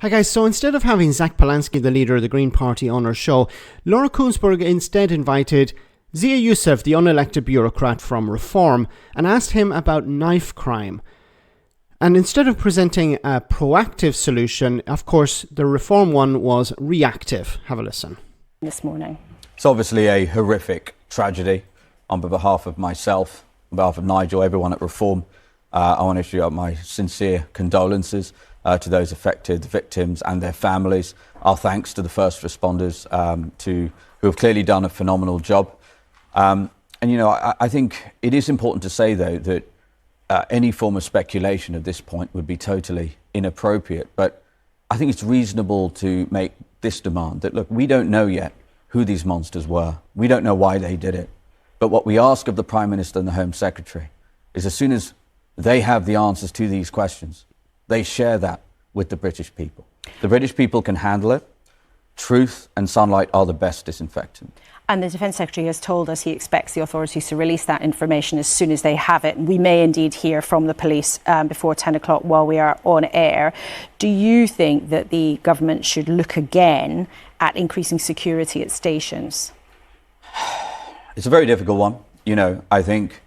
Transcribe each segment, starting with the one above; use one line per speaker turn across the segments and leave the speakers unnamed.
Hi guys, so instead of having Zach Polanski, the leader of the Green Party, on our show, Laura Kuenssberg instead invited Zia Yusuf, the unelected bureaucrat from Reform, and asked him about knife crime. And instead of presenting a proactive solution, of course, the Reform one was reactive. Have a listen.
This morning.
It's obviously a horrific tragedy. On behalf of myself, on behalf of Nigel, everyone at Reform, I want to issue out my sincere condolences to those affected, the victims and their families. Our thanks to the first responders who have clearly done a phenomenal job. I think it is important to say, though, that any form of speculation at this point would be totally inappropriate. But I think it's reasonable to make this demand that, look, we don't know yet who these monsters were. We don't know why they did it. But what we ask of the Prime Minister and the Home Secretary is, as soon as they have the answers to these questions, they share that with the British people. The British people can handle it. Truth and sunlight are the best disinfectant.
And the Defence Secretary has told us he expects the authorities to release that information as soon as they have it. And we may indeed hear from the police before 10 o'clock while we are on air. Do you think that the government should look again at increasing security at stations?
It's a very difficult one. I think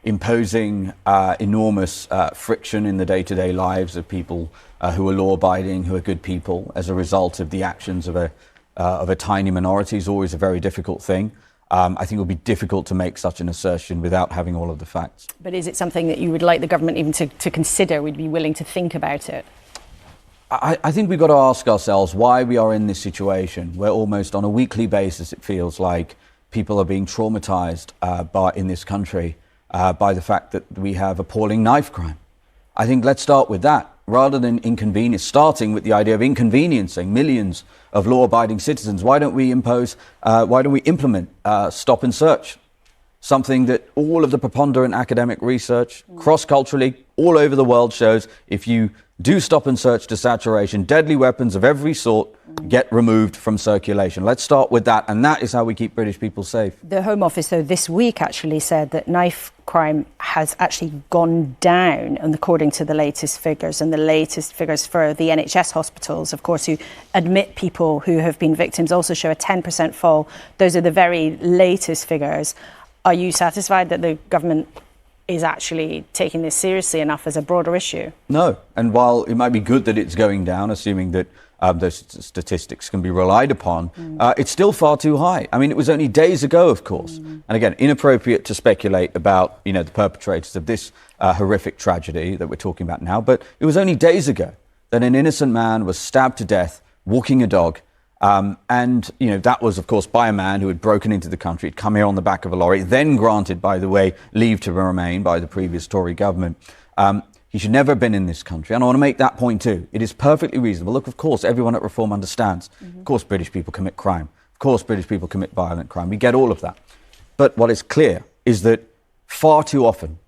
imposing enormous friction in the day-to-day lives of people who are law-abiding, who are good people, as a result of the actions of a tiny minority is always a very difficult thing. I think it would be difficult to make such an assertion without having all of the facts.
But is it something that you would like the government even to consider? Would be willing to think about it?
I think we've got to ask ourselves why we are in this situation where almost on a weekly basis it feels like people are being traumatized in this country by the fact that we have appalling knife crime. I think let's start with that, rather than starting with the idea of inconveniencing millions of law-abiding citizens. Why don't we implement stop and search? Something that all of the preponderant academic research, cross-culturally, all over the world shows if you do stop and search to saturation, deadly weapons of every sort get removed from circulation. Let's start with that, and that is how we keep British people safe.
The Home Office, though, this week actually said that knife crime has actually gone down, and according to the latest figures, and the latest figures for the NHS hospitals, of course, who admit people who have been victims, also show a 10% fall. Those are the very latest figures. Are you satisfied that the government is actually taking this seriously enough as a broader issue?
No. And while it might be good that it's going down, assuming that those statistics can be relied upon, it's still far too high. I mean, it was only days ago, of course. And again, inappropriate to speculate about, the perpetrators of this horrific tragedy that we're talking about now. But it was only days ago that an innocent man was stabbed to death walking a dog. That was, of course, by a man who had broken into the country, had come here on the back of a lorry, then granted, by the way, leave to remain by the previous Tory government. He should never have been in this country. And I want to make that point too. It is perfectly reasonable. Look, of course, everyone at Reform understands. Of course, British people commit crime. Of course, British people commit violent crime. We get all of that. But what is clear is that far too often,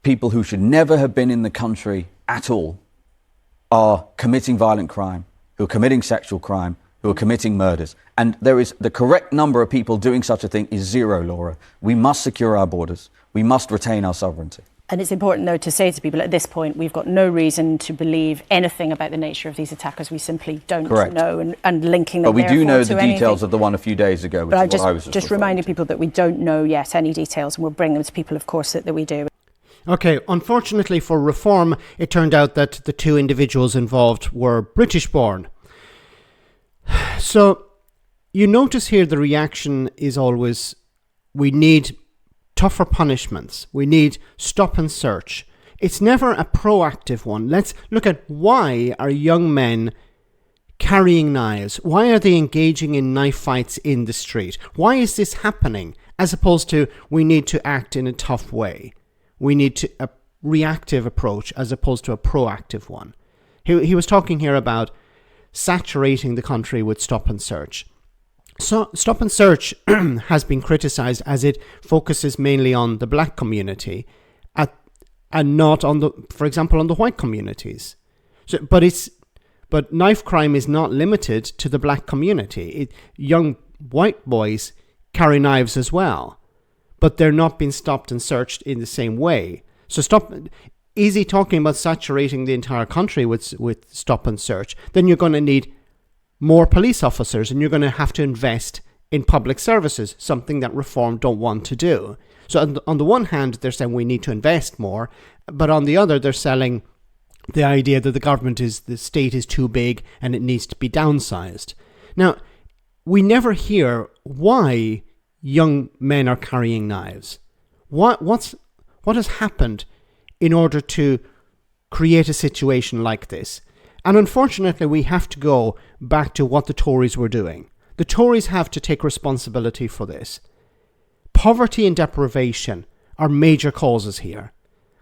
people who should never have been in the country at all are committing violent crime, who are committing sexual crime, who are committing murders. And the correct number of people doing such a thing is zero, Laura. We must secure our borders. We must retain our sovereignty.
And it's important, though, to say to people at this point, we've got no reason to believe anything about the nature of these attackers. We simply don't know, and linking them.
But we do know the details of the one a few days ago, which is what I was
just reminding people that we don't know yet any details, and we'll bring them to people, of course, that we do.
Okay, unfortunately for Reform, it turned out that the two individuals involved were British-born. So you notice here the reaction is always, we need tougher punishments. We need stop and search. It's never a proactive one. Let's look at, why are young men carrying knives? Why are they engaging in knife fights in the street? Why is this happening? As opposed to, we need to act in a tough way. We need a reactive approach as opposed to a proactive one. He was talking here about saturating the country with stop and search. So stop and search has been criticised as it focuses mainly on the black community and not on for example, on the white communities. But knife crime is not limited to the black community. Young white boys carry knives as well, but they're not being stopped and searched in the same way. So easy talking about saturating the entire country with stop and search. Then you're going to need more police officers, and you're going to have to invest in public services, something that Reform don't want to do. So on the one hand, they're saying we need to invest more, but on the other, they're selling the idea that the state is too big and it needs to be downsized. Now, we never hear why young men are carrying knives. What has happened in order to create a situation like this? And unfortunately, we have to go back to what the Tories were doing. The Tories have to take responsibility for this. Poverty and deprivation are major causes here.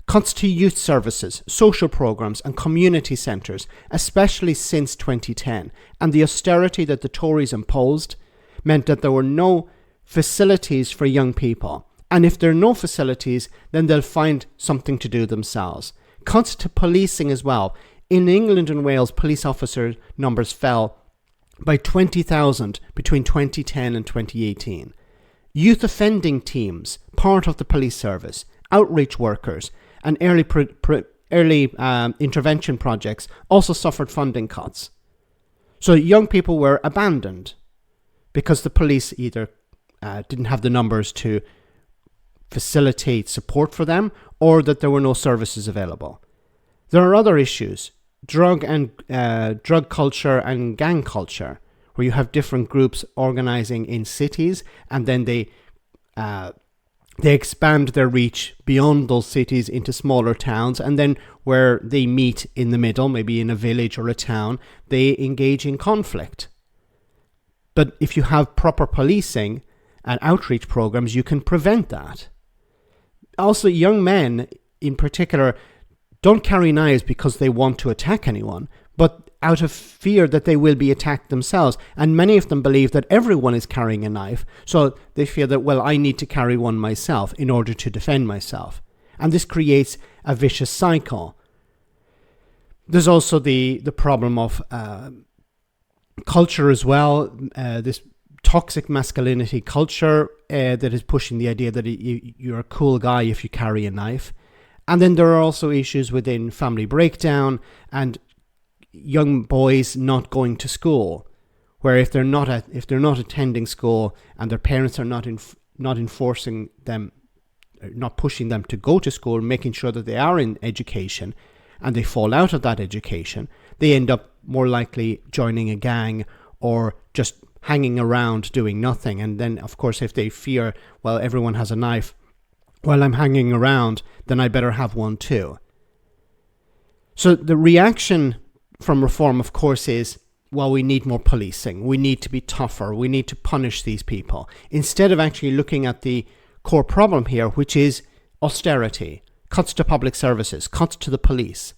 Cuts to youth services, social programs and community centres, especially since 2010, and the austerity that the Tories imposed meant that there were no facilities for young people. And if there are no facilities, then they'll find something to do themselves. Cuts to policing as well. In England and Wales, police officer numbers fell by 20,000 between 2010 and 2018. Youth offending teams, part of the police service, outreach workers, and early intervention projects also suffered funding cuts. So young people were abandoned because the police either didn't have the numbers to facilitate support for them, or that there were no services available. There are other issues, drug culture and gang culture, where you have different groups organizing in cities, and then they expand their reach beyond those cities into smaller towns, and then where they meet in the middle, maybe in a village or a town, they engage in conflict. But if you have proper policing and outreach programs, you can prevent that. Also, young men in particular don't carry knives because they want to attack anyone, but out of fear that they will be attacked themselves. And many of them believe that everyone is carrying a knife, so they feel that, well, I need to carry one myself in order to defend myself. And this creates a vicious cycle. There's also the problem of culture as well, this toxic masculinity culture that is pushing the idea that you're a cool guy if you carry a knife. And then there are also issues within family breakdown and young boys not going to school, where if they're not attending school and their parents are not enforcing them, not pushing them to go to school, making sure that they are in education, and they fall out of that education, they end up more likely joining a gang or just hanging around doing nothing. And then, of course, if they fear, well, everyone has a knife, while I'm hanging around, then I better have one too. So the reaction from Reform, of course, is, well, we need more policing. We need to be tougher. We need to punish these people. Instead of actually looking at the core problem here, which is austerity, cuts to public services, cuts to the police.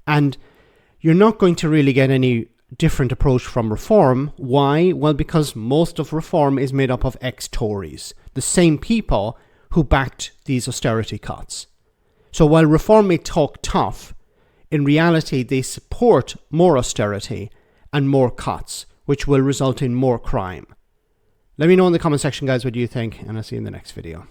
And you're not going to really get any different approach from Reform. Why? Well, because most of Reform is made up of ex-Tories, the same people who backed these austerity cuts. So while Reform may talk tough, in reality they support more austerity and more cuts, which will result in more crime. Let me know in the comment section, guys, what you think, and I'll see you in the next video.